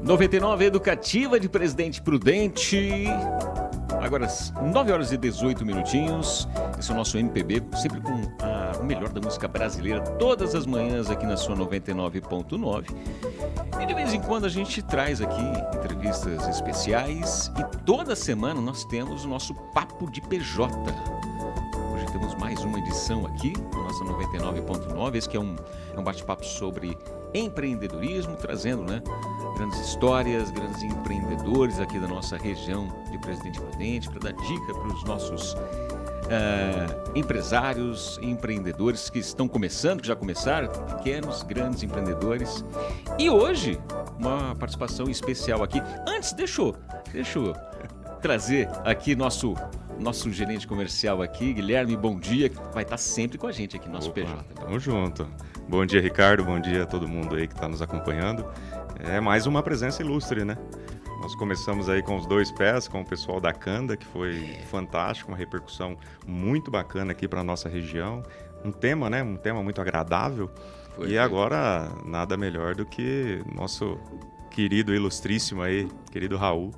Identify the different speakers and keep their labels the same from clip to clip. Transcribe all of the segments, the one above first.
Speaker 1: 99 Educativa de Presidente Prudente. Agora, 9 horas e 18 minutinhos. Esse é o nosso MPB, sempre com o melhor da música brasileira, todas as manhãs aqui na sua 99.9. E de vez em quando a gente traz aqui entrevistas especiais e toda semana nós temos o nosso Papo de PJ. Hoje temos mais uma edição aqui na nossa 99.9. Esse que é um bate-papo sobre empreendedorismo, trazendo, grandes histórias, grandes empreendedores aqui da nossa região de Presidente Prudente, para dar dica para os nossos empresários e empreendedores que estão começando, que já começaram, pequenos, grandes empreendedores. E hoje, uma participação especial aqui. Antes, deixa eu trazer aqui nosso gerente comercial aqui, Guilherme, bom dia, que vai estar sempre com a gente aqui no nosso PJ.
Speaker 2: Tamo junto. Bom dia, Ricardo, bom dia a todo mundo aí que está nos acompanhando. É mais uma presença ilustre, né? Nós começamos aí com os 2 pés, com o pessoal da Canda, que foi fantástico, uma repercussão muito bacana aqui para a nossa região. Um tema muito agradável. Agora, nada melhor do que nosso querido, ilustríssimo aí, querido Raul,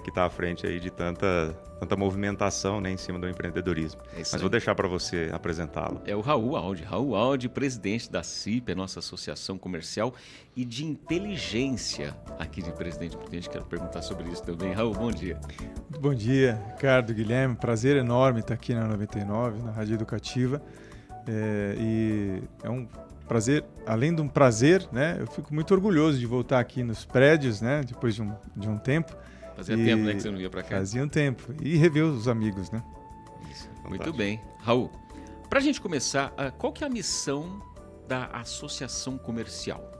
Speaker 2: que está à frente aí de tanta movimentação, em cima do empreendedorismo. Mas vou deixar para você apresentá-lo.
Speaker 1: É o Raul Aldi, presidente da CIP, a nossa Associação Comercial e de Inteligência aqui de Presidente Prudente. Quero perguntar sobre isso também. Raul, bom dia.
Speaker 3: Muito bom dia, Ricardo, Guilherme. Prazer enorme estar aqui na 99, na Rádio Educativa. E é um prazer, além de um prazer, eu fico muito orgulhoso de voltar aqui nos prédios, depois de um tempo.
Speaker 1: Fazia tempo, que você não ia para cá.
Speaker 3: Fazia um tempo. E rever os amigos,
Speaker 1: Isso, muito bem. Raul, para a gente começar, qual que é a missão da Associação Comercial?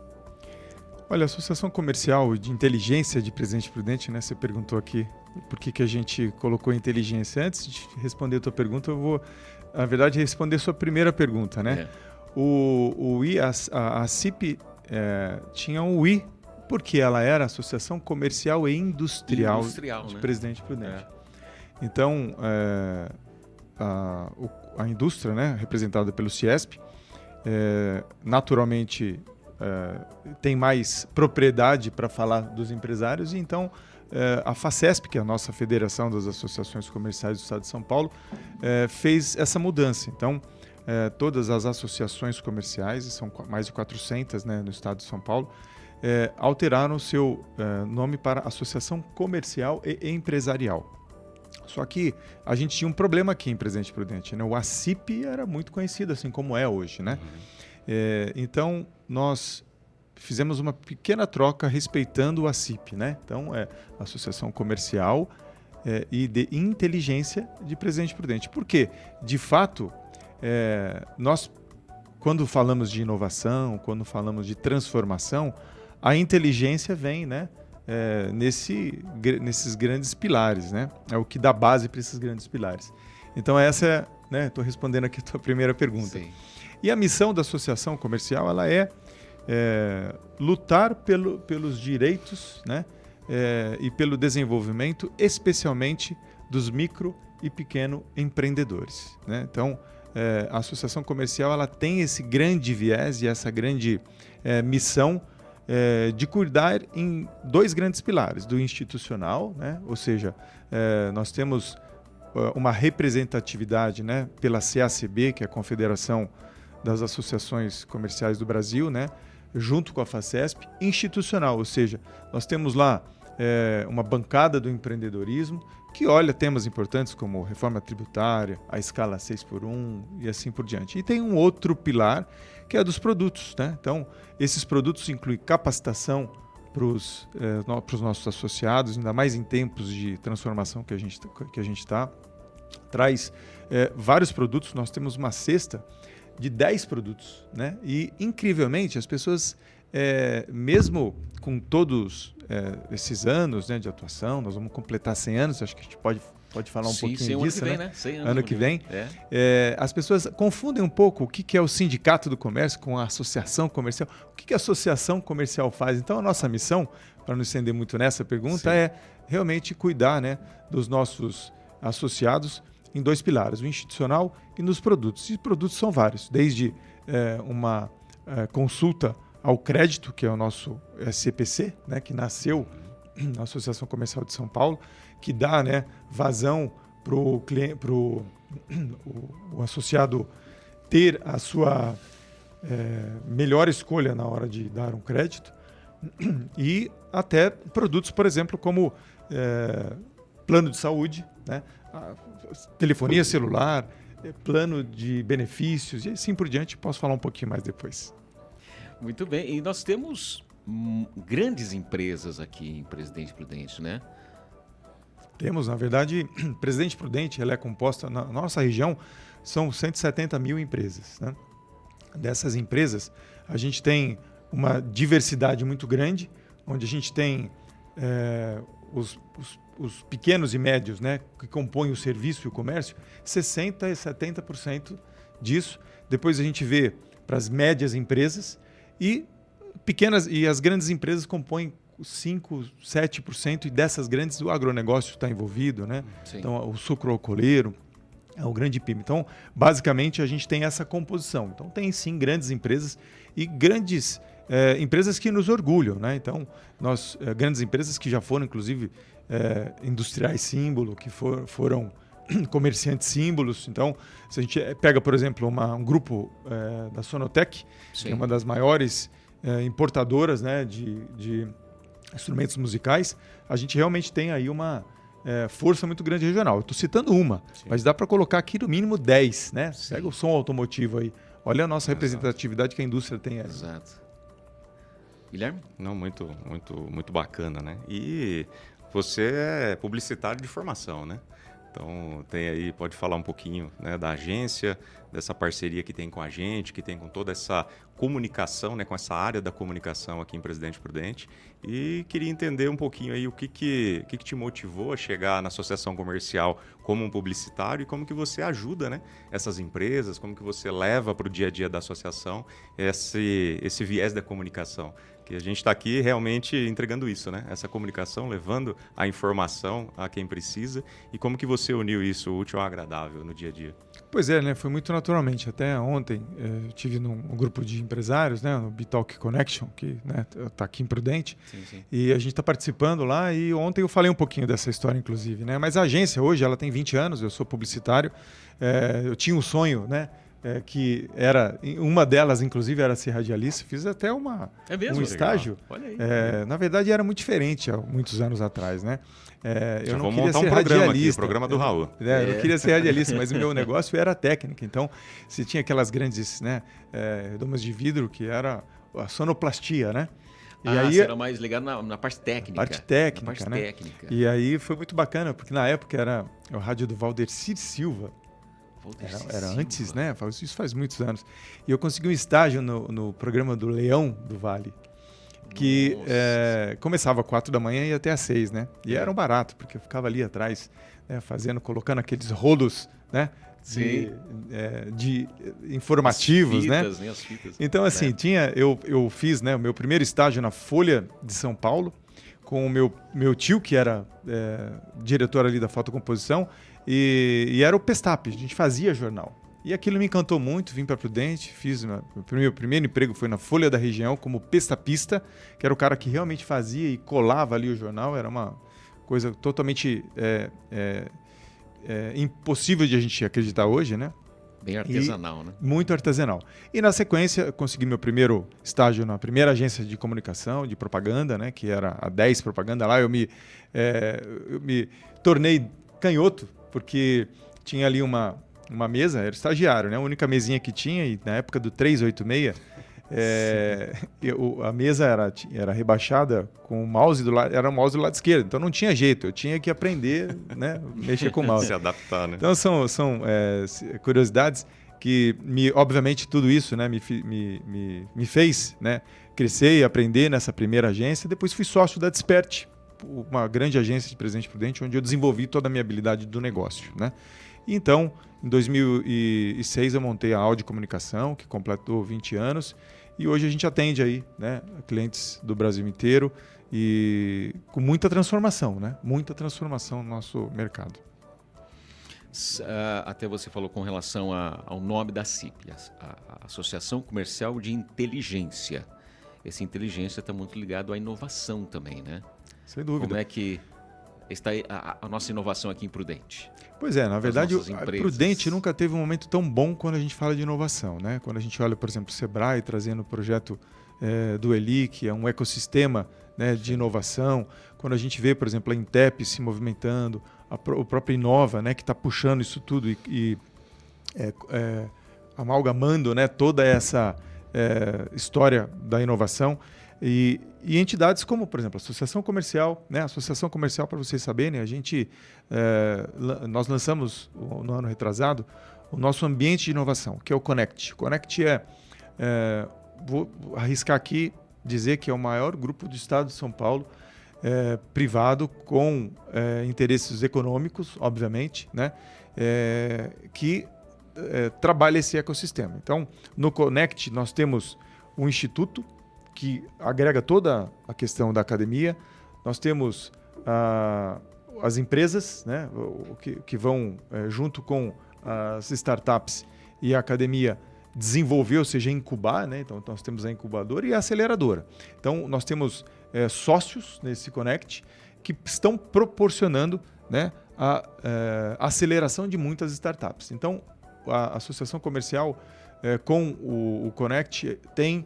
Speaker 3: Olha, a Associação Comercial de Inteligência de Presidente Prudente, você perguntou aqui por que a gente colocou inteligência. Antes de responder a tua pergunta, eu vou, na verdade, responder a sua primeira pergunta, A CIP tinha um I, porque ela era a Associação Comercial e Industrial de Presidente Prudente. Então, a indústria, representada pelo CIESP, naturalmente tem mais propriedade para falar dos empresários, e então a FACESP, que é a nossa Federação das Associações Comerciais do Estado de São Paulo, fez essa mudança. Então, todas as associações comerciais, são mais de 400 no Estado de São Paulo, alteraram o seu nome para Associação Comercial e Empresarial. Só que a gente tinha um problema aqui em Presidente Prudente. O ACIP era muito conhecido, assim como é hoje. Então, nós fizemos uma pequena troca respeitando o ACIP. Então, é Associação Comercial e de Inteligência de Presidente Prudente. Por quê? De fato, nós, quando falamos de inovação, quando falamos de transformação, a inteligência vem nesses grandes pilares. É o que dá base para esses grandes pilares. Então, essa estou respondendo aqui a tua primeira pergunta.
Speaker 1: Sim.
Speaker 3: E a missão da Associação Comercial ela é lutar pelos direitos e pelo desenvolvimento, especialmente dos micro e pequeno empreendedores. Então, a Associação Comercial ela tem esse grande viés e essa grande missão de cuidar em 2 grandes pilares, do institucional, ou seja, nós temos uma representatividade pela CACB, que é a Confederação das Associações Comerciais do Brasil, junto com a FACESP, institucional, ou seja, nós temos lá uma bancada do empreendedorismo que olha temas importantes como reforma tributária, a escala 6x1 e assim por diante. E tem um outro pilar que é dos produtos. Então, esses produtos incluem capacitação para os nossos associados, ainda mais em tempos de transformação que a gente está. Traz vários produtos, nós temos uma cesta de 10 produtos. E, incrivelmente, as pessoas, mesmo com todos esses anos de atuação, nós vamos completar 100 anos, acho que a gente pode falar um pouquinho disso. Ano que vem. As pessoas confundem um pouco o que é o Sindicato do Comércio com a Associação Comercial. O que a Associação Comercial faz? Então, a nossa missão, para não estender muito nessa pergunta, é realmente cuidar dos nossos associados em 2 pilares, o institucional e nos produtos. E produtos são vários, desde uma consulta ao crédito, que é o nosso SCPC, né, que nasceu na Associação Comercial de São Paulo, que dá, né, vazão para o associado ter a sua melhor escolha na hora de dar um crédito, e até produtos, por exemplo, como plano de saúde, né, telefonia celular, plano de benefícios e assim por diante. Posso falar um pouquinho mais depois.
Speaker 1: Muito bem. E nós temos grandes empresas aqui em Presidente Prudente, né?
Speaker 3: Temos, na verdade, Presidente Prudente, ela é composta, na nossa região, são 170 mil empresas, né? Dessas empresas, a gente tem uma diversidade muito grande, onde a gente tem os pequenos e médios, né, que compõem o serviço e o comércio, 60% e 70% disso. Depois a gente vê para as médias empresas e as grandes empresas compõem 5%, 7%, e dessas grandes o agronegócio está envolvido, né?
Speaker 1: Sim.
Speaker 3: Então o sucroalcooleiro é o grande PIB. Então, basicamente, a gente tem essa composição. Então, tem sim grandes empresas e grandes empresas que nos orgulham, né? Então, grandes empresas que já foram, inclusive, industriais símbolo, que foram comerciantes símbolos. Então, se a gente pega, por exemplo, um grupo da Sonotec,
Speaker 1: Sim.
Speaker 3: que é uma das maiores importadoras, né, de instrumentos musicais, a gente realmente tem aí uma força muito grande regional. Eu estou citando uma,
Speaker 1: Sim.
Speaker 3: mas dá para colocar aqui no mínimo 10, né? Pega o som automotivo aí. Olha a nossa
Speaker 1: Exato.
Speaker 3: representatividade que a indústria tem aí.
Speaker 1: Exato. Guilherme?
Speaker 2: Não, muito, muito, muito bacana, né? E você é publicitário de formação, né? Então, pode falar um pouquinho, né, da agência, dessa parceria que tem com a gente, que tem com toda essa comunicação, né, com essa área da comunicação aqui em Presidente Prudente. E queria entender um pouquinho aí o que te motivou a chegar na associação comercial como um publicitário e como que você ajuda, né, essas empresas, como que você leva para o dia a dia da associação esse viés da comunicação. Que a gente está aqui realmente entregando isso, né? Essa comunicação, levando a informação a quem precisa. E como que você uniu isso, o útil ao agradável, no dia a dia?
Speaker 3: Pois é, né? Foi muito naturalmente. Até ontem eu estive num grupo de empresários, né? No Bitalk Connection, que está aqui em Prudente.
Speaker 1: Sim, sim.
Speaker 3: E a gente está participando lá, e ontem eu falei um pouquinho dessa história, inclusive, né? Mas a agência hoje, ela tem 20 anos, eu sou publicitário. Eu tinha um sonho, né? Que era, uma delas, inclusive, era ser radialista. Fiz até um estágio.
Speaker 1: Olha aí.
Speaker 3: Na verdade, era muito diferente há muitos anos atrás, né? Eu não
Speaker 2: vamos
Speaker 3: queria
Speaker 2: montar
Speaker 3: ser
Speaker 2: um programa
Speaker 3: radialista.
Speaker 2: aqui, o programa do Raul.
Speaker 3: Eu não queria ser radialista, mas o meu negócio era técnica. Então, você tinha aquelas grandes, né, domas de vidro, que era a sonoplastia, né? E aí,
Speaker 1: você era mais ligado na parte técnica.
Speaker 3: Parte técnica,
Speaker 1: na parte
Speaker 3: né?
Speaker 1: técnica.
Speaker 3: E aí foi muito bacana, porque na época era o rádio do Valdecir Silva. Era antes, né? Isso faz muitos anos. E eu consegui um estágio no programa do Leão do Vale, que começava às 4 da manhã e ia até às 6, né? E era um barato, porque eu ficava ali atrás, né, colocando aqueles rolos, né? De informativos,
Speaker 1: as fitas,
Speaker 3: né?
Speaker 1: As fitas,
Speaker 3: Então, assim, eu fiz, né, o meu primeiro estágio na Folha de São Paulo, com o meu tio, que era diretor ali da fotocomposição, e era o Pestap, a gente fazia jornal. E aquilo me encantou muito, vim para Prudente, meu primeiro emprego foi na Folha da Região como pestapista, que era o cara que realmente fazia e colava ali o jornal. Era uma coisa totalmente impossível de a gente acreditar hoje, né?
Speaker 1: Bem artesanal, né?
Speaker 3: Muito artesanal. E na sequência, consegui meu primeiro estágio na primeira agência de comunicação, de propaganda, né? Que era a 10 Propaganda. Lá eu me tornei canhoto, porque tinha ali uma mesa, era estagiário, né? A única mesinha que tinha, e na época do 386, a mesa era rebaixada com o mouse do lado, era o mouse do lado esquerdo, então não tinha jeito, eu tinha que aprender, né, mexer com o mouse.
Speaker 2: Se adaptar, né?
Speaker 3: Então são curiosidades que, obviamente, tudo isso, né, me fez, né, crescer e aprender nessa primeira agência. Depois fui sócio da Desperte, uma grande agência de Presidente Prudente, onde eu desenvolvi toda a minha habilidade do negócio, né? E então, em 2006, eu montei a Audi Comunicação, que completou 20 anos, e hoje a gente atende aí, né, clientes do Brasil inteiro, e com muita transformação, né? Muita transformação no nosso mercado.
Speaker 1: Até você falou com relação ao nome da CIP, a Associação Comercial de Inteligência. essa inteligência está muito ligado à inovação também, né?
Speaker 3: Sem dúvida.
Speaker 1: Como é que está a nossa inovação aqui em Prudente?
Speaker 3: Pois é, na verdade,
Speaker 1: nossas
Speaker 3: a
Speaker 1: empresas.
Speaker 3: Prudente nunca teve um momento tão bom quando a gente fala de inovação, né? Quando a gente olha, por exemplo, o Sebrae trazendo o projeto do Eli, que é um ecossistema, né, de inovação. Quando a gente vê, por exemplo, a Intep se movimentando, o próprio Inova, né, que está puxando isso tudo e amalgamando, né, toda essa história da inovação. E entidades como, por exemplo, a Associação Comercial, né? A Associação Comercial, para vocês saberem, nós lançamos no ano retrasado o nosso ambiente de inovação, que é o Connect. O Connect vou arriscar aqui dizer que é o maior grupo do estado de São Paulo privado com interesses econômicos, obviamente, né? Que trabalha esse ecossistema. Então, no Connect nós temos um instituto que agrega toda a questão da academia. Nós temos as empresas, né, que vão, junto com as startups e a academia, desenvolver, ou seja, incubar, né? Então, nós temos a incubadora e a aceleradora. Então, nós temos sócios nesse Connect que estão proporcionando, né, a aceleração de muitas startups. Então, a Associação Comercial, com o Connect, tem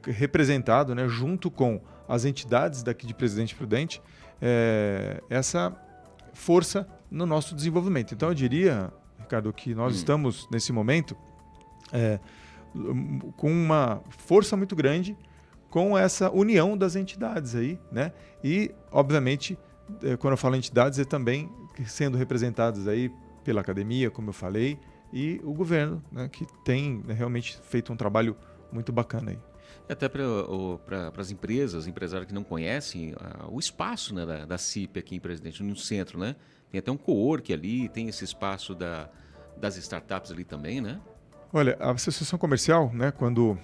Speaker 3: representado, né, junto com as entidades daqui de Presidente Prudente, essa força no nosso desenvolvimento. Então, eu diria, Ricardo, que nós estamos, nesse momento, com uma força muito grande, com essa união das entidades aí, né? E, obviamente, quando eu falo entidades, é também sendo representadas aí pela academia, como eu falei, e o governo, né, que tem, né, realmente feito um trabalho muito bacana aí.
Speaker 1: Até para as empresas, empresários que não conhecem, o espaço, né, da CIP aqui em Presidente, no centro, né? Tem até um co-work ali, tem esse espaço das startups ali também, né?
Speaker 3: Olha, a Associação Comercial, né, quando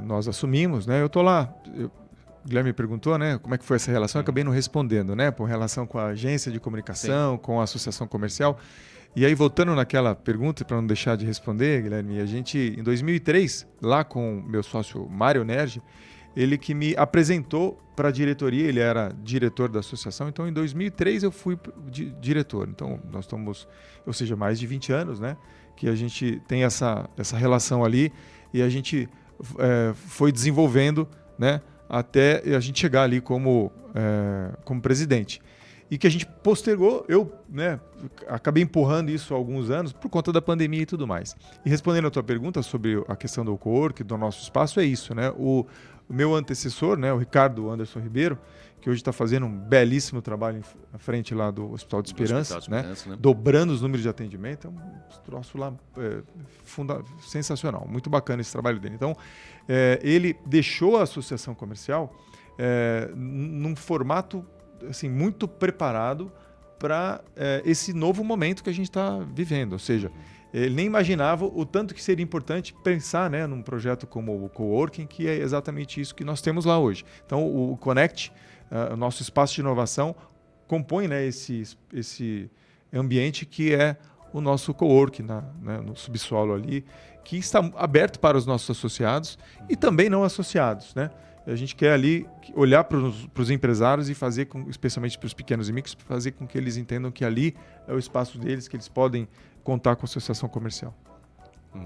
Speaker 3: nós assumimos, né, eu estou lá, o Guilherme perguntou, né, como é que foi essa relação, eu acabei não respondendo, né, por relação com a agência de comunicação, sim, com a Associação Comercial. E aí, voltando naquela pergunta, para não deixar de responder, Guilherme, a gente, em 2003, lá com meu sócio Mário Nerge, ele que me apresentou para a diretoria, ele era diretor da associação, então em 2003 eu fui diretor. Então, nós estamos, ou seja, mais de 20 anos, né, que a gente tem essa relação ali e a gente foi desenvolvendo, né, até a gente chegar ali como presidente. E que a gente postergou, eu, né, acabei empurrando isso há alguns anos por conta da pandemia e tudo mais. E respondendo a tua pergunta sobre a questão do co-work, do nosso espaço, é isso, né? O meu antecessor, né, o Ricardo Anderson Ribeiro, que hoje está fazendo um belíssimo trabalho à frente lá do Hospital de Esperança, né? Dobrando os números de atendimento, é um troço lá sensacional, muito bacana esse trabalho dele. Então, ele deixou a associação comercial num formato assim, muito preparado para esse novo momento que a gente está vivendo. Ou seja, ele nem imaginava o tanto que seria importante pensar, né, num projeto como o Coworking, que é exatamente isso que nós temos lá hoje. Então, o Connect, o nosso espaço de inovação, compõe, né, esse ambiente que é o nosso Coworking, né, no subsolo ali, que está aberto para os nossos associados e também não associados, né? A gente quer ali olhar para os empresários e fazer, especialmente para os pequenos e micros, fazer com que eles entendam que ali é o espaço deles, que eles podem contar com a associação comercial.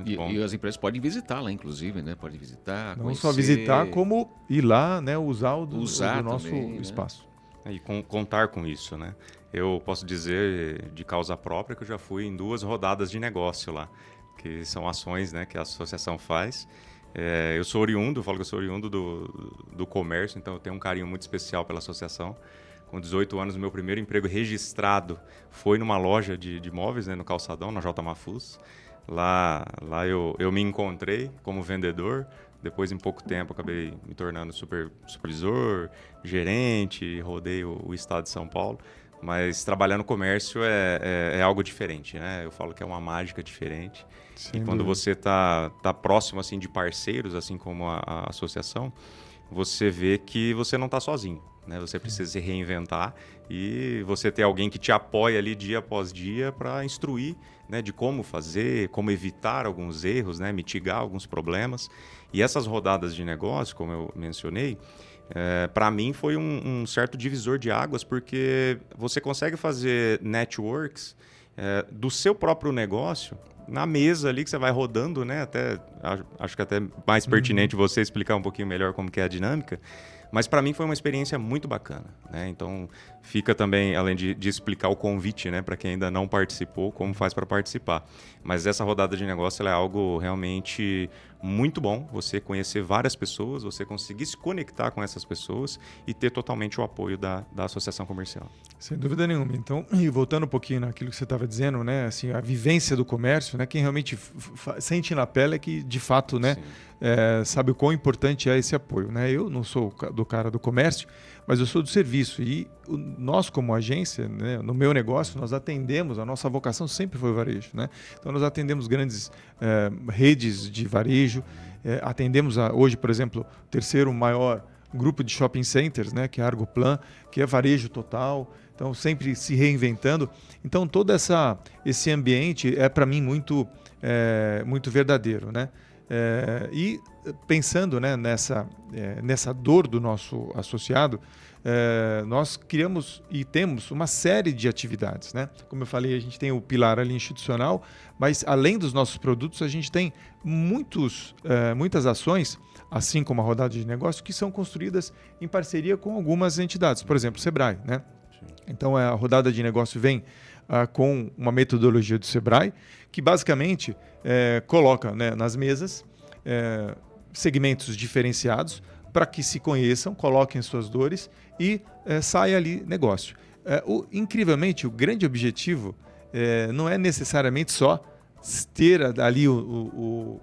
Speaker 1: E as empresas podem visitar lá, inclusive, né? Podem visitar,
Speaker 3: não
Speaker 1: conhecer.
Speaker 3: só visitar, como ir lá, né? Usar do nosso
Speaker 1: também,
Speaker 3: espaço.
Speaker 2: Né? E contar com isso, né? Eu posso dizer de causa própria que eu já fui em 2 rodadas de negócio lá, que são ações, né, que a associação faz. Eu sou oriundo, eu falo que eu sou oriundo do comércio, então eu tenho um carinho muito especial pela associação. Com 18 anos, meu primeiro emprego registrado foi numa loja de móveis, né, no Calçadão, na J. Mafuz. Lá eu me encontrei como vendedor. Depois, em pouco tempo, acabei me tornando supervisor, gerente, rodei o estado de São Paulo. Mas trabalhar no comércio é algo diferente, né? Eu falo que é uma mágica diferente.
Speaker 3: Sem
Speaker 2: e quando
Speaker 3: dúvida.
Speaker 2: você tá próximo assim de parceiros, assim como a associação, você vê que você não está sozinho, né? Você precisa se reinventar e você ter alguém que te apoia ali dia após dia para instruir, né, de como fazer, como evitar alguns erros, né, mitigar alguns problemas. E essas rodadas de negócio, como eu mencionei, para mim foi um certo divisor de águas, porque você consegue fazer networks do seu próprio negócio na mesa ali que você vai rodando, né? Acho que até mais pertinente você explicar um pouquinho melhor como que é a dinâmica. Mas para mim foi uma experiência muito bacana, né? Então fica também, além de explicar o convite, né, para quem ainda não participou, como faz para participar. Mas essa rodada de negócio ela é algo realmente muito bom, você conhecer várias pessoas, você conseguir se conectar com essas pessoas e ter totalmente o apoio da associação comercial.
Speaker 3: Sem dúvida nenhuma. Então, e voltando um pouquinho naquilo que você estava dizendo, né, assim, a vivência do comércio, né, quem realmente sente na pele é que, de fato, né, sabe o quão importante é esse apoio, né? Eu não sou do cara do comércio, mas eu sou do serviço e nós como agência, né, no meu negócio, nós atendemos, a nossa vocação sempre foi o varejo, né? Então nós atendemos grandes redes de varejo, atendemos hoje, por exemplo, o terceiro maior grupo de shopping centers, né, que é a Argoplan, que é varejo total, então sempre se reinventando. Então todo esse ambiente é para mim muito verdadeiro, né? E pensando, né, nessa dor do nosso associado, nós criamos e temos uma série de atividades, né? Como eu falei, a gente tem o pilar ali institucional, mas além dos nossos produtos, a gente tem muitas ações, assim como a rodada de negócio, que são construídas em parceria com algumas entidades, por exemplo, o Sebrae, né? Então a rodada de negócio vem com uma metodologia do Sebrae, que basicamente coloca, né, nas mesas segmentos diferenciados para que se conheçam, coloquem suas dores e saia ali negócio. Incrivelmente, o grande objetivo não é necessariamente só ter ali o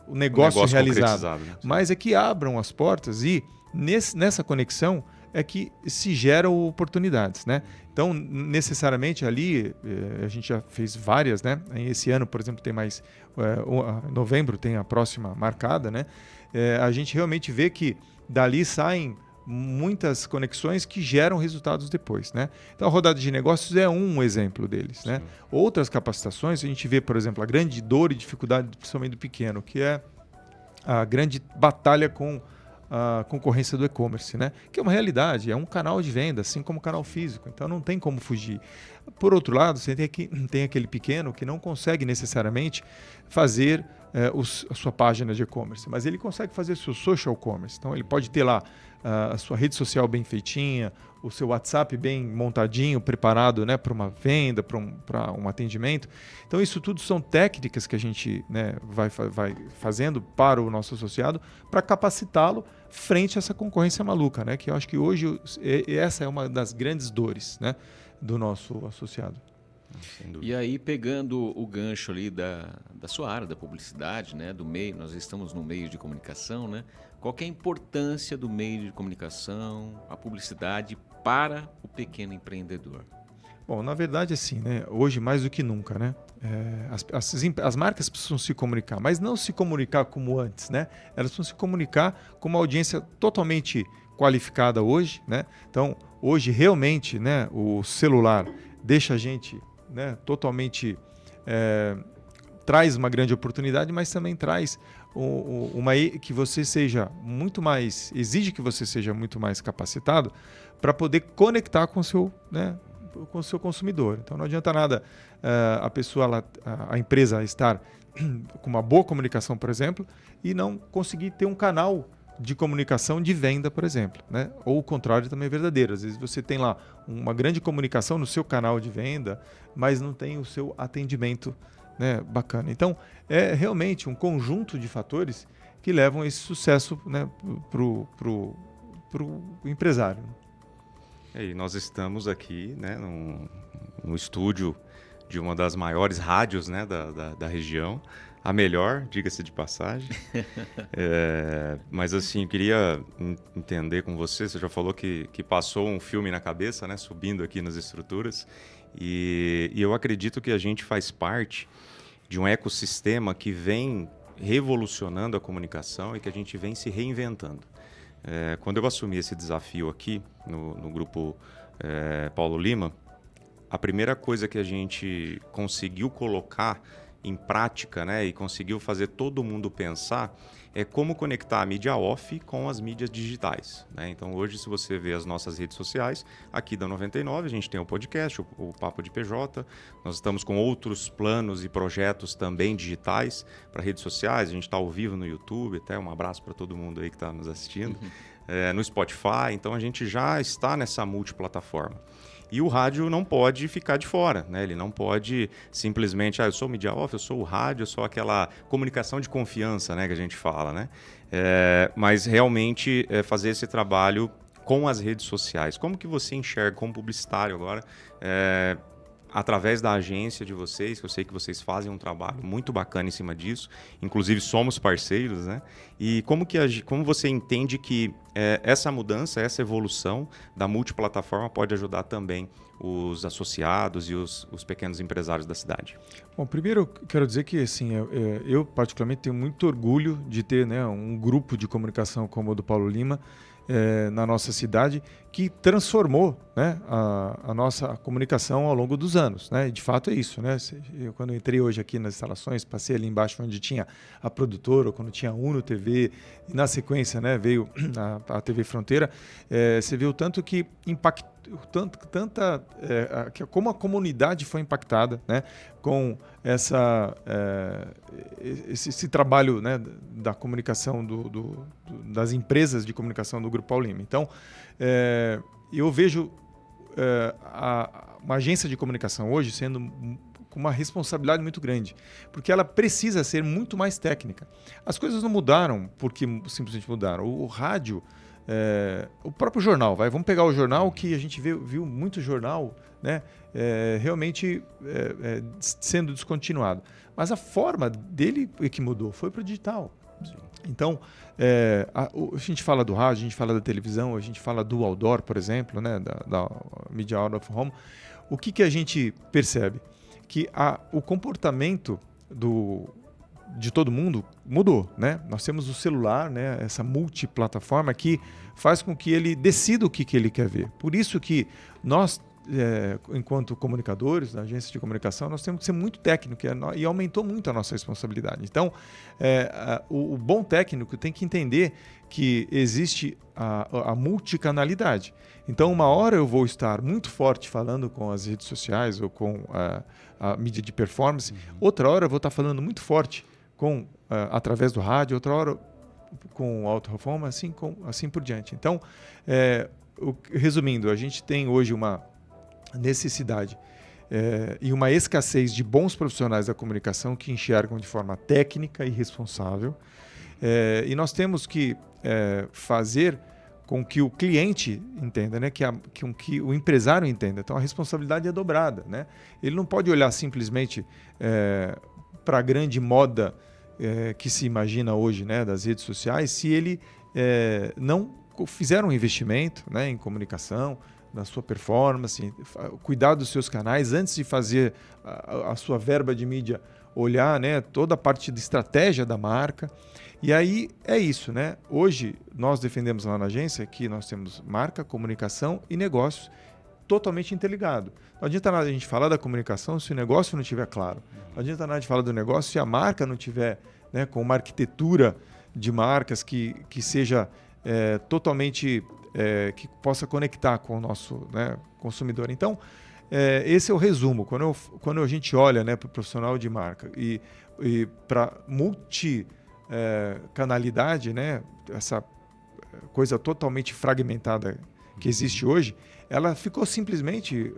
Speaker 3: negócio realizado, né? Mas é que abram as portas e nessa conexão é que se geram oportunidades, né? Então, necessariamente ali, a gente já fez várias, né? Esse ano, por exemplo, tem mais... novembro tem a próxima marcada, né? A gente realmente vê que dali saem muitas conexões que geram resultados depois, né? Então, a rodada de negócios é um exemplo deles, né? Outras capacitações, a gente vê, por exemplo, a grande dor e dificuldade, principalmente do pequeno, que é a grande batalha com a concorrência do e-commerce, né? Que é uma realidade, é um canal de venda, assim como o canal físico, então não tem como fugir. Por outro lado, você tem aquele pequeno que não consegue necessariamente fazer a sua página de e-commerce, mas ele consegue fazer seu social commerce. Então ele pode ter lá a sua rede social bem feitinha, o seu WhatsApp bem montadinho, preparado, né, para uma venda, para um atendimento. Então isso tudo são técnicas que a gente, né, vai fazendo para o nosso associado para capacitá-lo frente a essa concorrência maluca, né? Que eu acho que hoje essa é uma das grandes dores, né, do nosso associado.
Speaker 1: E aí, pegando o gancho ali da sua área, da publicidade, né, do meio, nós estamos no meio de comunicação, né? Qual que é a importância do meio de comunicação, a publicidade para o pequeno empreendedor?
Speaker 3: Bom, na verdade, assim, né, hoje mais do que nunca, né, as marcas precisam se comunicar, mas não se comunicar como antes, né? Elas precisam se comunicar com uma audiência totalmente qualificada hoje, né? Então, hoje realmente, né, o celular deixa a gente, né, totalmente traz uma grande oportunidade, mas também traz que você seja muito mais, exige que você seja muito mais capacitado para poder conectar com o seu, né, com o seu consumidor. Então não adianta nada a empresa estar com uma boa comunicação, por exemplo, e não conseguir ter um canal de comunicação de venda, por exemplo, né? Ou o contrário também é verdadeiro. Às vezes você tem lá uma grande comunicação no seu canal de venda, mas não tem o seu atendimento, né, bacana. Então, é realmente um conjunto de fatores que levam a esse sucesso, né, pro empresário.
Speaker 2: E nós estamos aqui, né, no estúdio de uma das maiores rádios, né, da região. A melhor, diga-se de passagem. Mas assim, eu queria entender com você, você já falou que passou um filme na cabeça, né, subindo aqui nas estruturas, e eu acredito que a gente faz parte de um ecossistema que vem revolucionando a comunicação e que a gente vem se reinventando. Quando eu assumi esse desafio aqui no grupo Paulo Lima, a primeira coisa que a gente conseguiu colocar em prática, né, e conseguiu fazer todo mundo pensar é como conectar a mídia off com as mídias digitais, né? Então hoje, se você vê as nossas redes sociais, aqui da 99 a gente tem o podcast, o Papo de PJ, nós estamos com outros planos e projetos também digitais para redes sociais, a gente está ao vivo no YouTube, até um abraço para todo mundo aí que está nos assistindo, no Spotify, então a gente já está nessa multiplataforma. E o rádio não pode ficar de fora, né? Ele não pode simplesmente, eu sou o Media Off, eu sou o rádio, eu sou aquela comunicação de confiança, né, que a gente fala, né? Mas realmente fazer esse trabalho com as redes sociais. Como que você enxerga como publicitário agora, através da agência de vocês, que eu sei que vocês fazem um trabalho muito bacana em cima disso, inclusive somos parceiros, né? E como você entende que essa mudança, essa evolução da multiplataforma pode ajudar também os associados e os pequenos empresários da cidade?
Speaker 3: Bom, primeiro eu quero dizer que assim, eu particularmente tenho muito orgulho de ter, né, um grupo de comunicação como o do Paulo Lima, na nossa cidade, que transformou, né, a nossa comunicação ao longo dos anos, né? E de fato é isso, né? Quando eu entrei hoje aqui nas instalações, passei ali embaixo onde tinha a produtora, ou quando tinha a Uno TV, e na sequência, né, veio a TV Fronteira, você viu tanto que impactou, como a comunidade foi impactada, né, com esse trabalho, né, da comunicação das empresas de comunicação do Grupo Paulo Lima. Então, eu vejo uma agência de comunicação hoje sendo com uma responsabilidade muito grande, porque ela precisa ser muito mais técnica. As coisas não mudaram porque simplesmente mudaram. O rádio, o próprio jornal, vamos pegar o jornal, que a gente viu muito jornal, né, realmente sendo descontinuado. Mas a forma dele que mudou foi para o digital. Sim. Então, a gente fala do rádio, a gente fala da televisão, a gente fala do outdoor, por exemplo, né, da Media Out of Home. O que a gente percebe? Que o comportamento de todo mundo mudou, né? Nós temos o celular, né? Essa multiplataforma que faz com que ele decida o que ele quer ver. Por isso que nós, enquanto comunicadores da agência de comunicação, nós temos que ser muito técnicos e aumentou muito a nossa responsabilidade. Então, o bom técnico tem que entender que existe a multicanalidade. Então, uma hora eu vou estar muito forte falando com as redes sociais ou com a mídia de performance, outra hora eu vou estar falando muito forte através do rádio, outra hora com o out of home, assim por diante. Então, resumindo, a gente tem hoje uma necessidade e uma escassez de bons profissionais da comunicação que enxergam de forma técnica e responsável, e nós temos que fazer com que o cliente entenda, né, que o empresário entenda. Então a responsabilidade é dobrada, né? Ele não pode olhar simplesmente para a grande moda que se imagina hoje, né, das redes sociais, se ele não fizer um investimento, né, em comunicação, na sua performance, cuidar dos seus canais antes de fazer a sua verba de mídia, olhar, né, toda a parte de estratégia da marca. E aí é isso, né? Hoje nós defendemos lá na agência que nós temos marca, comunicação e negócios totalmente interligados. Não adianta nada a gente falar da comunicação se o negócio não estiver claro. Não adianta nada a gente falar do negócio se a marca não estiver, né, com uma arquitetura de marcas que seja totalmente, que possa conectar com o nosso, né, consumidor. Então, esse é o resumo. Quando a gente olha, né, para o profissional de marca e para multicanalidade, né, essa coisa totalmente fragmentada que existe hoje, ela ficou simplesmente,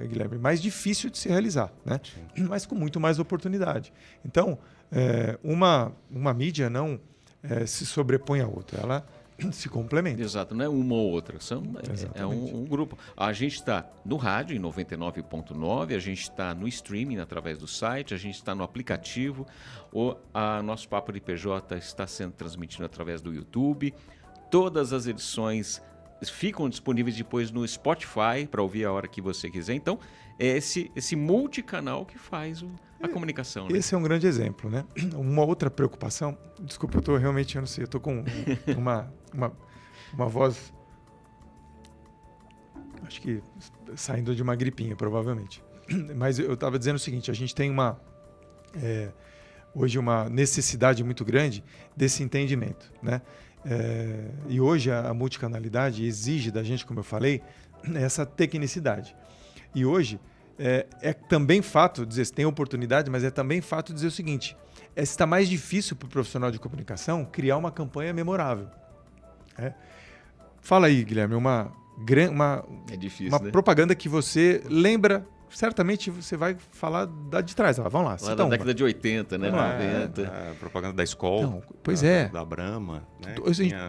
Speaker 3: Guilherme, mais difícil de se realizar, né? Mas com muito mais oportunidade. Então, uma mídia não se sobrepõe à outra, ela se complementa.
Speaker 1: Exato, não é uma ou outra, é um grupo. A gente está no rádio, em 99.9, a gente está no streaming, através do site, a gente está no aplicativo, nosso Papo de PJ está sendo transmitido através do YouTube. Todas as edições ficam disponíveis depois no Spotify para ouvir a hora que você quiser. Então, é esse multicanal que faz a comunicação. Né?
Speaker 3: Esse é um grande exemplo, né? Uma outra preocupação, desculpa, eu não sei, eu estou com uma uma voz, acho que saindo de uma gripinha, provavelmente. Mas eu estava dizendo o seguinte, a gente tem hoje uma necessidade muito grande desse entendimento, né? E hoje a multicanalidade exige da gente, como eu falei, essa tecnicidade. E hoje é também fato dizer, tem oportunidade, mas é também fato dizer o seguinte, está mais difícil para o profissional de comunicação criar uma campanha memorável. Fala aí, Guilherme, uma
Speaker 1: difícil, né?
Speaker 3: propaganda que você lembra, certamente você vai falar da de trás. Vamos lá.
Speaker 1: Lá da década de 80, né? 90.
Speaker 2: Propaganda da Skol.
Speaker 3: Então, pois é.
Speaker 2: Da Brahma. Né?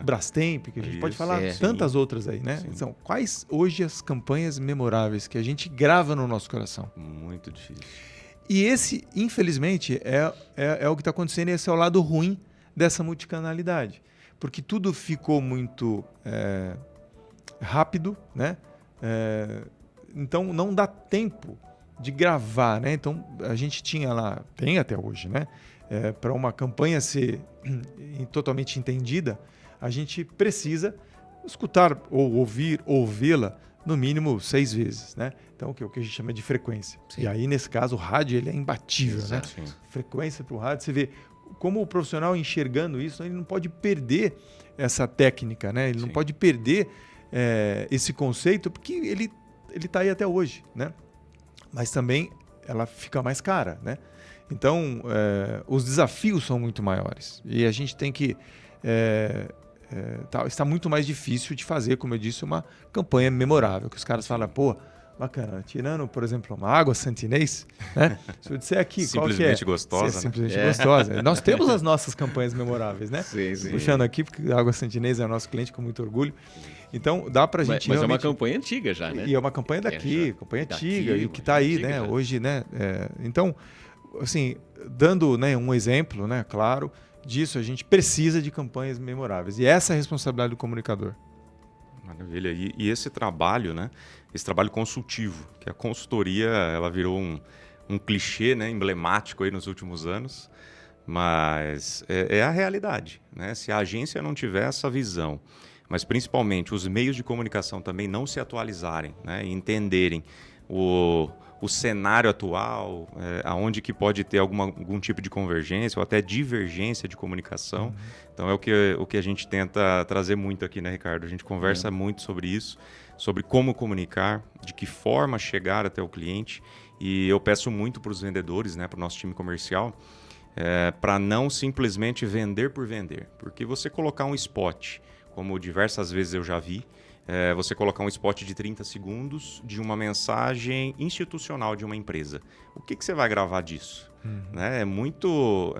Speaker 3: Brastemp, que a gente pode falar tantas outras aí, né? São quais hoje as campanhas memoráveis que a gente grava no nosso coração?
Speaker 2: Muito difícil.
Speaker 3: E esse, infelizmente, é o que está acontecendo e esse é o lado ruim dessa multicanalidade. Porque tudo ficou muito rápido, né? Então não dá tempo de gravar, né? Então a gente tinha lá, tem até hoje, né? Para uma campanha ser totalmente entendida, a gente precisa escutar ou ouvir ou vê-la no mínimo 6 vezes, né? Então o que a gente chama de frequência. Sim. E aí nesse caso o rádio ele é imbatível, exato, né? Sim. Frequência para o rádio, você vê como o profissional enxergando isso, ele não pode perder essa técnica, né? Ele não pode perder esse conceito, porque ele está aí até hoje, né? Mas também ela fica mais cara, né? Então, os desafios são muito maiores. E a gente tem que... está muito mais difícil de fazer, como eu disse, uma campanha memorável. Que os caras falam, pô, bacana, tirando, por exemplo, uma água santinês, né? Se eu disser aqui qual que é...
Speaker 2: Simplesmente gostosa, né?
Speaker 3: Simplesmente gostosa. Nós temos as nossas campanhas memoráveis, né?
Speaker 1: Sim.
Speaker 3: Puxando aqui, porque a água santinês é nosso cliente com muito orgulho. Então, dá pra gente
Speaker 1: Mas
Speaker 3: realmente...
Speaker 1: é uma campanha antiga já, né?
Speaker 3: E é uma campanha campanha antiga, e que está aí, né? Já. Hoje, né? Então, assim, dando, né, um exemplo, né, claro, disso, a gente precisa de campanhas memoráveis. E essa é a responsabilidade do comunicador.
Speaker 2: Maravilha. E esse trabalho, né? Esse trabalho consultivo, que a consultoria, ela virou um clichê, né, emblemático aí nos últimos anos, mas é a realidade, né? Se a agência não tiver essa visão, mas principalmente os meios de comunicação também não se atualizarem, né, e entenderem o cenário atual, aonde que pode ter algum tipo de convergência ou até divergência de comunicação. Então é o que a gente tenta trazer muito aqui, né, Ricardo? A gente conversa muito sobre isso, sobre como comunicar, de que forma chegar até o cliente. E eu peço muito para os vendedores, né, para o nosso time comercial, para não simplesmente vender por vender. Porque você colocar um spot, como diversas vezes eu já vi, você colocar um spot de 30 segundos de uma mensagem institucional de uma empresa. O que você vai gravar disso? Né? É muito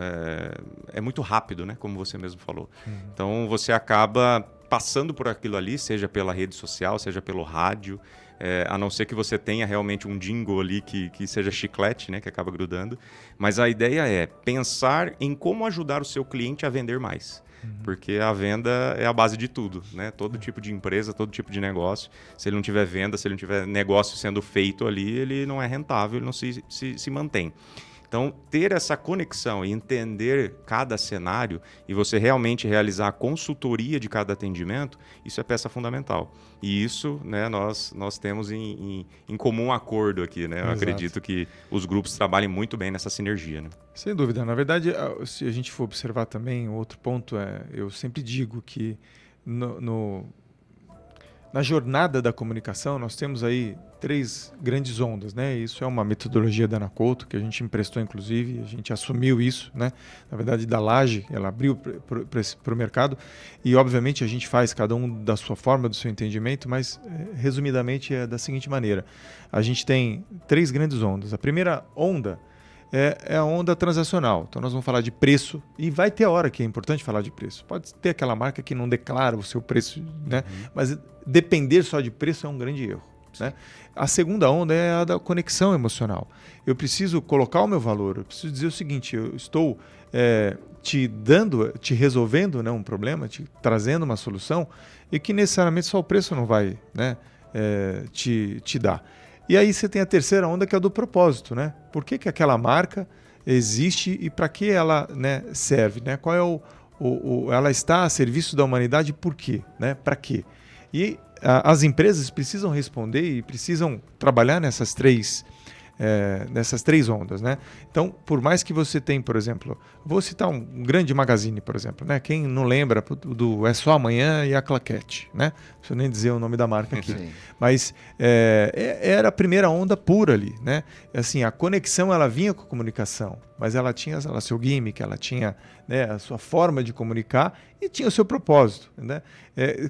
Speaker 2: rápido, né? Como você mesmo falou. Então você acaba passando por aquilo ali, seja pela rede social, seja pelo rádio, a não ser que você tenha realmente um jingle ali que seja chiclete, né? Que acaba grudando. Mas a ideia é pensar em como ajudar o seu cliente a vender mais. Porque a venda é a base de tudo, né? Todo tipo de empresa, todo tipo de negócio. Se ele não tiver venda, se ele não tiver negócio sendo feito ali, ele não é rentável, ele não se mantém. Então, ter essa conexão e entender cada cenário e você realmente realizar a consultoria de cada atendimento, isso é peça fundamental. E isso, né, nós temos em comum acordo aqui, né? Eu acredito que os grupos trabalhem muito bem nessa sinergia, né?
Speaker 3: Sem dúvida. Na verdade, se a gente for observar também, outro ponto eu sempre digo que na jornada da comunicação, nós temos aí 3 grandes ondas, né? Isso é uma metodologia da Ana Couto, que a gente emprestou, inclusive, a gente assumiu isso, né? Na verdade, da Laje, ela abriu para o mercado e, obviamente, a gente faz cada um da sua forma, do seu entendimento, mas, resumidamente, é da seguinte maneira. A gente tem 3 grandes ondas. A primeira onda é a onda transacional. Então, nós vamos falar de preço e vai ter hora que é importante falar de preço. Pode ter aquela marca que não declara o seu preço, né? Mas depender só de preço é um grande erro, né? A segunda onda é a da conexão emocional. Eu preciso colocar o meu valor, eu preciso dizer o seguinte, eu estou te resolvendo, né, um problema, te trazendo uma solução e que necessariamente só o preço não vai, né, te dar. E aí você tem a terceira onda, que é a do propósito, né? Por que aquela marca existe e para que ela, né, serve, né? Qual é ela está a serviço da humanidade por quê? Né? Para quê? E as empresas precisam responder e precisam trabalhar nessas três ondas, né? Então, por mais que você tenha, por exemplo, vou citar um grande magazine, por exemplo, né? Quem não lembra do É Só Amanhã e a Claquete, né? Não preciso nem dizer o nome da marca aqui.
Speaker 1: Sim.
Speaker 3: Mas era a primeira onda pura ali, né? Assim, a conexão, ela vinha com a comunicação, mas ela tinha seu gimmick, ela tinha, né, a sua forma de comunicar e tinha o seu propósito, né?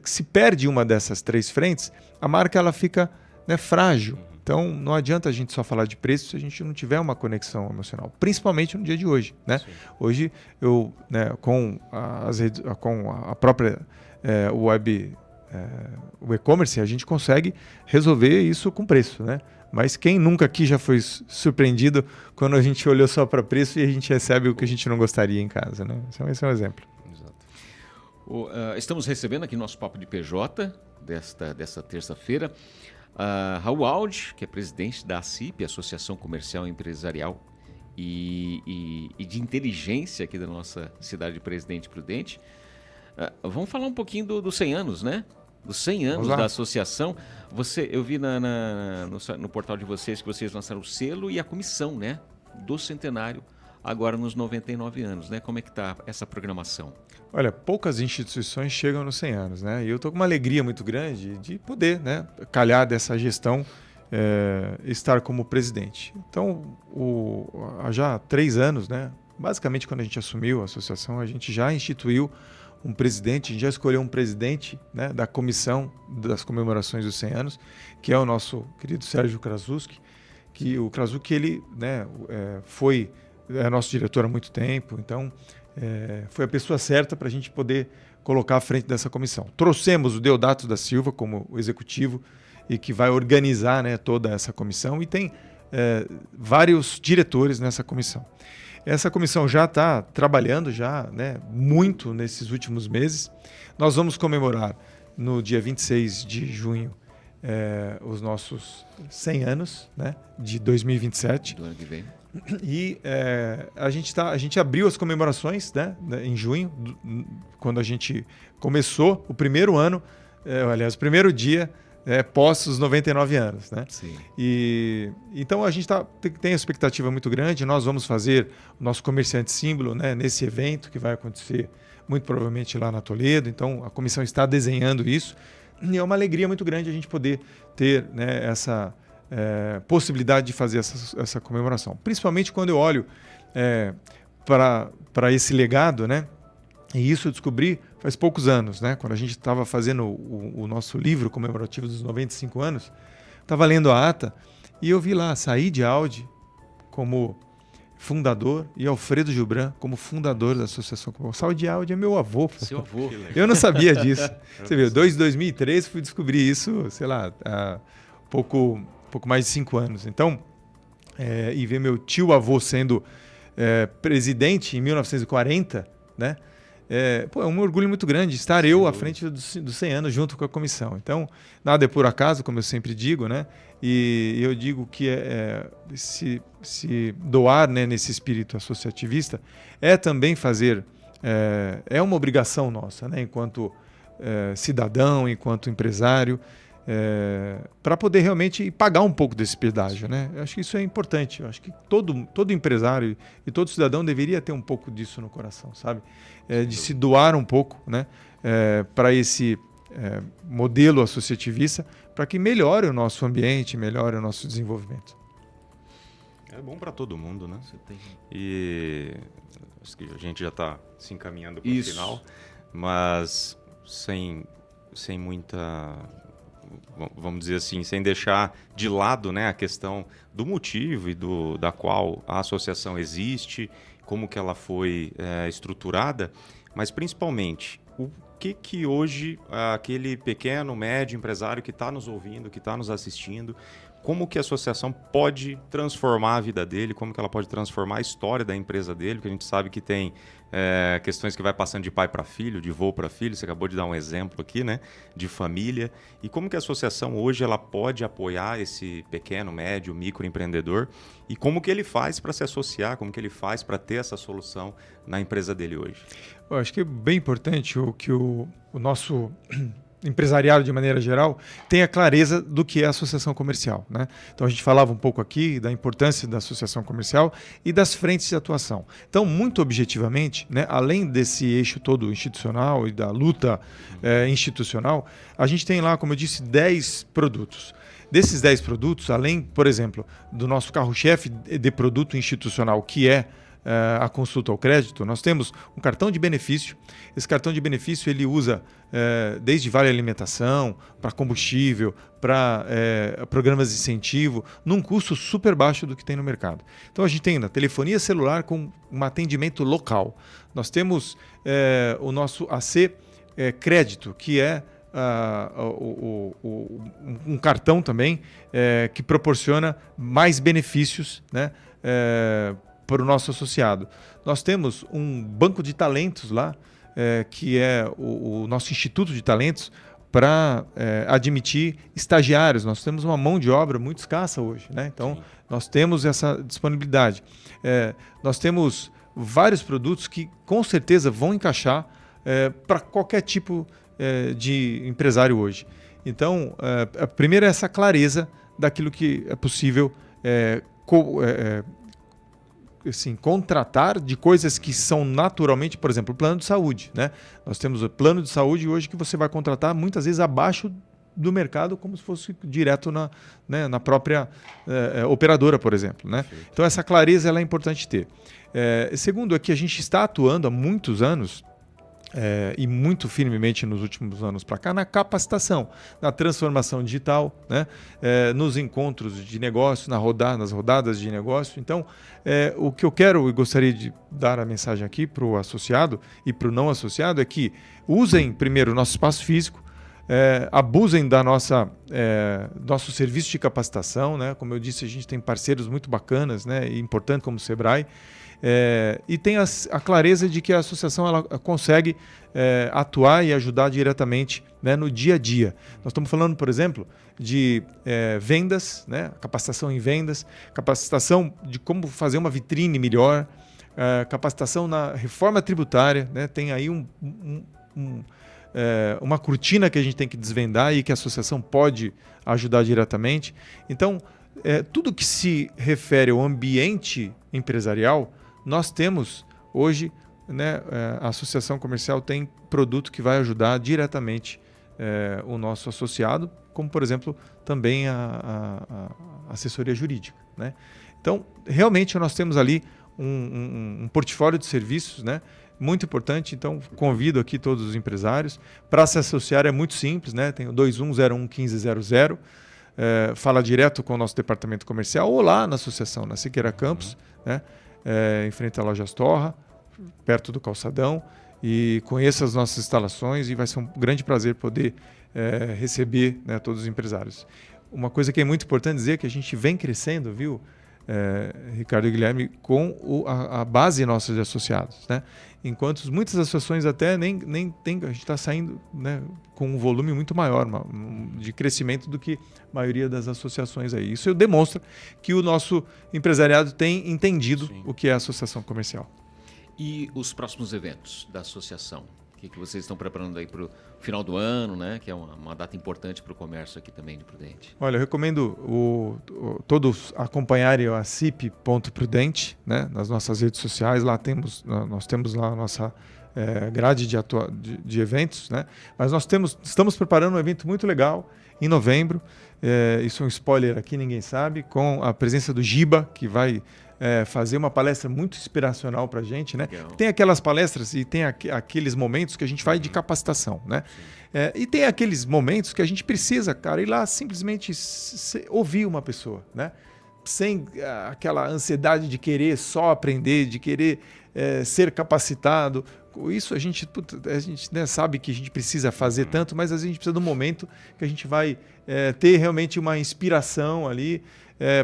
Speaker 3: Se perde uma dessas três frentes, a marca ela fica, né, frágil. Então, não adianta a gente só falar de preço se a gente não tiver uma conexão emocional, principalmente no dia de hoje, né? Hoje, com a própria web, o e-commerce, a gente consegue resolver isso com preço, né? Mas quem nunca aqui já foi surpreendido quando a gente olhou só para preço e a gente recebe o que a gente não gostaria em casa, né? Esse é um exemplo.
Speaker 1: Exato. Estamos recebendo aqui nosso Papo de PJ desta terça-feira. Raul Aldi, que é presidente da ACIP, Associação Comercial Empresarial e de Inteligência aqui da nossa cidade de Presidente Prudente. Vamos falar um pouquinho dos 100 anos, né? Dos 100 anos da associação. Eu vi no portal de vocês que vocês lançaram o selo e a comissão, né? Do centenário, agora nos 99 anos, né? Como é que está essa programação?
Speaker 3: Olha, poucas instituições chegam nos 100 anos, né? E eu estou com uma alegria muito grande de poder, né, calhar dessa gestão, estar como presidente. Então, há já 3 anos, né, basicamente quando a gente assumiu a associação, a gente já instituiu um presidente, a gente já escolheu um presidente, né, da comissão das comemorações dos 100 anos, que é o nosso querido Sérgio Krasuski, que o Krasuski, ele, né, foi nosso diretor há muito tempo, então foi a pessoa certa para a gente poder colocar à frente dessa comissão. Trouxemos o Deodato da Silva como o executivo e que vai organizar, né, toda essa comissão, e tem vários diretores nessa comissão. Essa comissão já está trabalhando né, muito nesses últimos meses. Nós vamos comemorar no dia 26 de junho os nossos 100 anos, né, de 2027.
Speaker 1: Do ano que vem.
Speaker 3: E a gente abriu as comemorações, né, em junho, quando a gente começou o primeiro ano, o primeiro dia pós os 99 anos. Né?
Speaker 1: Sim.
Speaker 3: Então a gente tem uma expectativa muito grande. Nós vamos fazer o nosso comerciante símbolo, né, nesse evento que vai acontecer muito provavelmente lá na Toledo. Então a comissão está desenhando isso. E é uma alegria muito grande a gente poder ter, né, essa possibilidade de fazer essa comemoração. Principalmente quando eu olho para esse legado, né? E isso eu descobri faz poucos anos, né? Quando a gente estava fazendo o nosso livro comemorativo dos 95 anos, estava lendo a ata e eu vi lá Said Aldi como fundador e Alfredo Gilbran como fundador da Associação Comercial. Said Aldi é meu avô.
Speaker 1: Seu avô.
Speaker 3: Eu não sabia disso. Você viu, 2003 fui descobrir isso, sei lá, há pouco mais de 5 anos. Então, e ver meu tio-avô sendo presidente em 1940, né? É um orgulho muito grande estar eu à frente dos 100 anos junto com a comissão. Então, nada é por acaso, como eu sempre digo, né? E eu digo que se doar, né, nesse espírito associativista também fazer, é uma obrigação nossa, né? Enquanto cidadão, enquanto empresário, para poder realmente pagar um pouco desse pedágio, né? Eu acho que isso é importante. Eu acho que todo empresário e todo cidadão deveria ter um pouco disso no coração, sabe? De se doar um pouco, né? Para esse modelo associativista, para que melhore o nosso ambiente, melhore o nosso desenvolvimento.
Speaker 2: É bom para todo mundo, né? E acho que a gente já está se encaminhando para o final, mas sem muita, vamos dizer assim, sem deixar de lado, né, a questão do motivo e da qual a associação existe, como que ela foi estruturada, mas principalmente que hoje aquele pequeno, médio empresário que está nos ouvindo, que está nos assistindo, como que a associação pode transformar a vida dele, como que ela pode transformar a história da empresa dele, porque a gente sabe que tem questões que vai passando de pai para filho, de avô para filho, você acabou de dar um exemplo aqui, né, de família, e como que a associação hoje ela pode apoiar esse pequeno, médio, microempreendedor, e como que ele faz para se associar, como que ele faz para ter essa solução na empresa dele hoje?
Speaker 3: Eu acho que é bem importante que o nosso empresariado, de maneira geral, tenha clareza do que é a associação comercial, né? Então, a gente falava um pouco aqui da importância da associação comercial e das frentes de atuação. Então, muito objetivamente, né, além desse eixo todo institucional e da luta institucional, a gente tem lá, como eu disse, 10 produtos. Desses 10 produtos, além, por exemplo, do nosso carro-chefe de produto institucional, que é a consulta ao crédito, nós temos um cartão de benefício. Esse cartão de benefício ele usa desde vale alimentação, para combustível, para programas de incentivo, num custo super baixo do que tem no mercado. Então a gente tem na telefonia celular com um atendimento local. Nós temos o nosso AC Crédito, que é um cartão também que proporciona mais benefícios, né, para o nosso associado. Nós temos um banco de talentos lá, que é o nosso Instituto de Talentos, para admitir estagiários. Nós temos uma mão de obra muito escassa hoje, né? Então, nós temos essa disponibilidade. Nós temos vários produtos que, com certeza, vão encaixar para qualquer tipo de empresário hoje. Então, a primeira é essa clareza daquilo que é possível assim, contratar de coisas que são naturalmente, por exemplo, o plano de saúde, né? Nós temos o plano de saúde hoje que você vai contratar muitas vezes abaixo do mercado, como se fosse direto na própria operadora, por exemplo, né? Então essa clareza ela é importante ter. Segundo é que a gente está atuando há muitos anos e muito firmemente nos últimos anos para cá, na capacitação, na transformação digital, né? Nos encontros de negócio, nas rodadas de negócio. Então, o que eu quero e gostaria de dar a mensagem aqui para o associado e para o não associado é que usem primeiro o nosso espaço físico, abusem da nosso serviço de capacitação, né? Como eu disse, a gente tem parceiros muito bacanas, né? E importantes como o Sebrae, e tem a clareza de que a associação ela consegue atuar e ajudar diretamente, né, no dia a dia. Nós estamos falando, por exemplo, de vendas, né? Capacitação em vendas, capacitação de como fazer uma vitrine melhor, capacitação na reforma tributária, né? Tem aí uma cortina que a gente tem que desvendar e que a associação pode ajudar diretamente. Então, tudo que se refere ao ambiente empresarial, nós temos hoje, né, a associação comercial tem produto que vai ajudar diretamente o nosso associado, como, por exemplo, também a assessoria jurídica, né? Então, realmente, nós temos ali um portfólio de serviços, né, muito importante. Então, convido aqui todos os empresários. Para se associar é muito simples, né? Tem o 21011500, fala direto com o nosso departamento comercial ou lá na associação, na Siqueira Campos, né? Em frente à loja Astorra, perto do calçadão, e conheça as nossas instalações e vai ser um grande prazer poder receber, né, todos os empresários. Uma coisa que é muito importante dizer é que a gente vem crescendo, viu, Ricardo e Guilherme, com a base nossa de associados, né? Enquanto muitas associações até nem tem, a gente está saindo, né, com um volume muito maior de crescimento do que a maioria das associações aí. Isso demonstra que o nosso empresariado tem entendido o que é a associação comercial.
Speaker 1: E os próximos eventos da associação? O que vocês estão preparando aí para o final do ano, né? Que é uma data importante para o comércio aqui também de Prudente.
Speaker 3: Olha, eu recomendo todos acompanharem a CIP.Prudente, né? Nas nossas redes sociais. Lá nós temos lá a nossa grade de eventos, né? Mas nós estamos preparando um evento muito legal em novembro. Isso é um spoiler aqui, ninguém sabe, com a presença do Giba, que vai fazer uma palestra muito inspiracional para a gente, né? Tem aquelas palestras e tem aqueles momentos que a gente faz de capacitação, né? E tem aqueles momentos que a gente precisa, cara, ir lá simplesmente ouvir uma pessoa, né? Sem aquela ansiedade de querer só aprender, de querer ser capacitado, isso a gente né, sabe que a gente precisa fazer tanto, mas às vezes a gente precisa de um momento que a gente vai ter realmente uma inspiração ali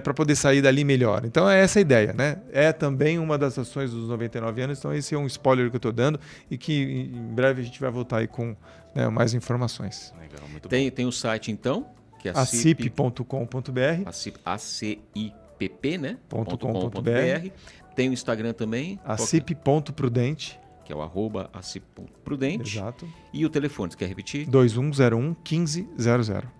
Speaker 3: para poder sair dali melhor. Então é essa a ideia, né? É também uma das ações dos 99 anos, então esse é um spoiler que eu estou dando e que em breve a gente vai voltar aí com mais informações.
Speaker 2: Legal, muito
Speaker 1: Tem o site então, que é
Speaker 3: acip.com.br,
Speaker 1: ACIPP, né?
Speaker 3: .com.br.
Speaker 1: Tem o Instagram também,
Speaker 3: acip.prudente,
Speaker 1: que é o @acip.prudente.
Speaker 3: exato.
Speaker 1: E o telefone, você quer repetir?
Speaker 3: 2101 1500.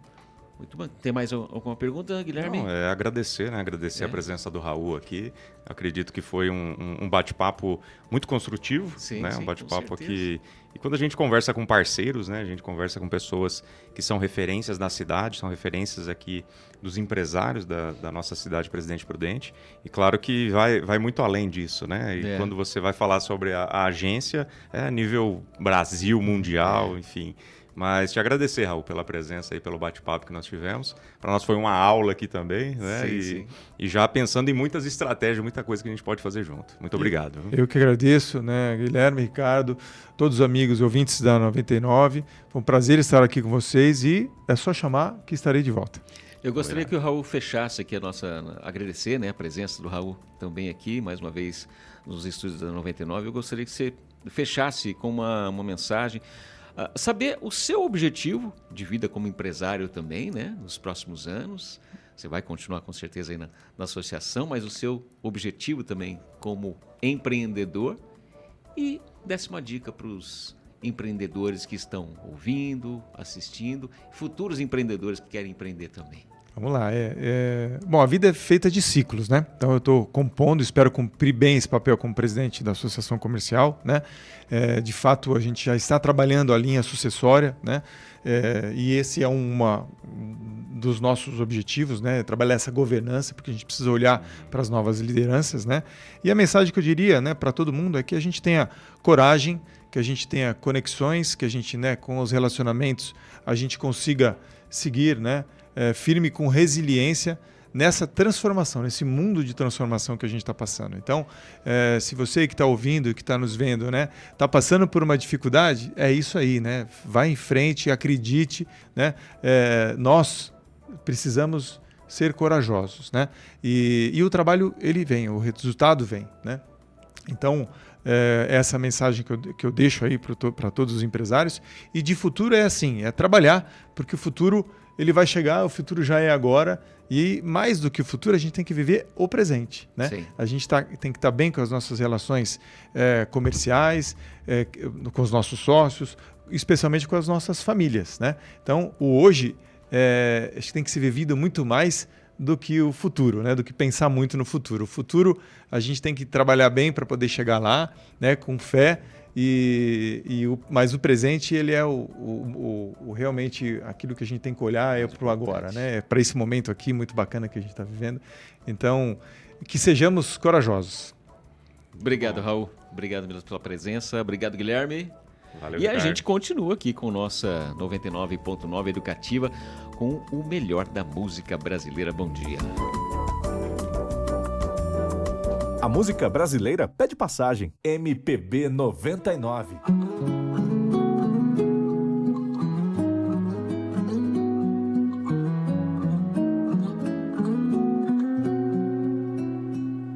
Speaker 1: Muito bem. Tem mais alguma pergunta, Guilherme?
Speaker 2: Não, agradecer, né? Agradecer a presença do Raul aqui. Acredito que foi um bate-papo muito construtivo,
Speaker 1: sim,
Speaker 2: né?
Speaker 1: Sim,
Speaker 2: um bate-papo aqui. E quando a gente conversa com parceiros, né? A gente conversa com pessoas que são referências na cidade, são referências aqui dos empresários da nossa cidade Presidente Prudente. E claro que vai muito além disso, né? E quando você vai falar sobre a agência, a nível Brasil, mundial, enfim. Mas te agradecer, Raul, pela presença e pelo bate-papo que nós tivemos. Para nós foi uma aula aqui também, né?
Speaker 1: Sim.
Speaker 2: E já pensando em muitas estratégias, muita coisa que a gente pode fazer junto. Muito obrigado.
Speaker 3: Eu que agradeço, né, Guilherme, Ricardo, todos os amigos e ouvintes da 99. Foi um prazer estar aqui com vocês e é só chamar que estarei de volta.
Speaker 1: Eu gostaria que o Raul fechasse aqui agradecer, né, a presença do Raul também aqui, mais uma vez, nos estúdios da 99. Eu gostaria que você fechasse com uma mensagem. Saber o seu objetivo de vida como empresário também, né? Nos próximos anos. Você vai continuar com certeza aí na associação, mas o seu objetivo também como empreendedor. E desse uma dica para os empreendedores que estão ouvindo, assistindo, futuros empreendedores que querem empreender também.
Speaker 3: Vamos lá. Bom, a vida é feita de ciclos, né? Então eu estou compondo, espero cumprir bem esse papel como presidente da associação comercial, né? De fato, a gente já está trabalhando a linha sucessória, né? E esse é um dos nossos objetivos, né? Trabalhar essa governança, porque a gente precisa olhar para as novas lideranças, né? E a mensagem que eu diria, né, para todo mundo é que a gente tenha coragem, que a gente tenha conexões, que a gente, né, com os relacionamentos, a gente consiga seguir, né? Firme com resiliência nessa transformação, nesse mundo de transformação que a gente está passando. Então, se você que está ouvindo e que está nos vendo, né, está passando por uma dificuldade, é isso aí, né? Vai em frente, acredite, né? Nós precisamos ser corajosos, né? E o trabalho, ele vem, o resultado vem, né? Então, essa mensagem que eu deixo aí para todos os empresários. E de futuro é assim, é trabalhar, porque o futuro ele vai chegar, o futuro já é agora, e mais do que o futuro, a gente tem que viver o presente, né?
Speaker 1: Sim.
Speaker 3: A gente tem que estar bem com as nossas relações comerciais, com os nossos sócios, especialmente com as nossas famílias, né? Então, o hoje acho que tem que ser vivido muito mais do que o futuro, né? Do que pensar muito no futuro. O futuro, a gente tem que trabalhar bem para poder chegar lá, né? Com fé. Mas o presente, ele é realmente aquilo que a gente tem que olhar para o agora, né? Para esse momento aqui muito bacana que a gente está vivendo. Então, que sejamos corajosos.
Speaker 1: Obrigado, Raul. Obrigado mesmo pela presença. Obrigado, Guilherme.
Speaker 2: Valeu,
Speaker 1: e a
Speaker 2: Ricardo.
Speaker 1: gente continua aqui com nossa 99.9 Educativa com o melhor da música brasileira. Bom dia.
Speaker 4: A música brasileira pede passagem. MPB 99.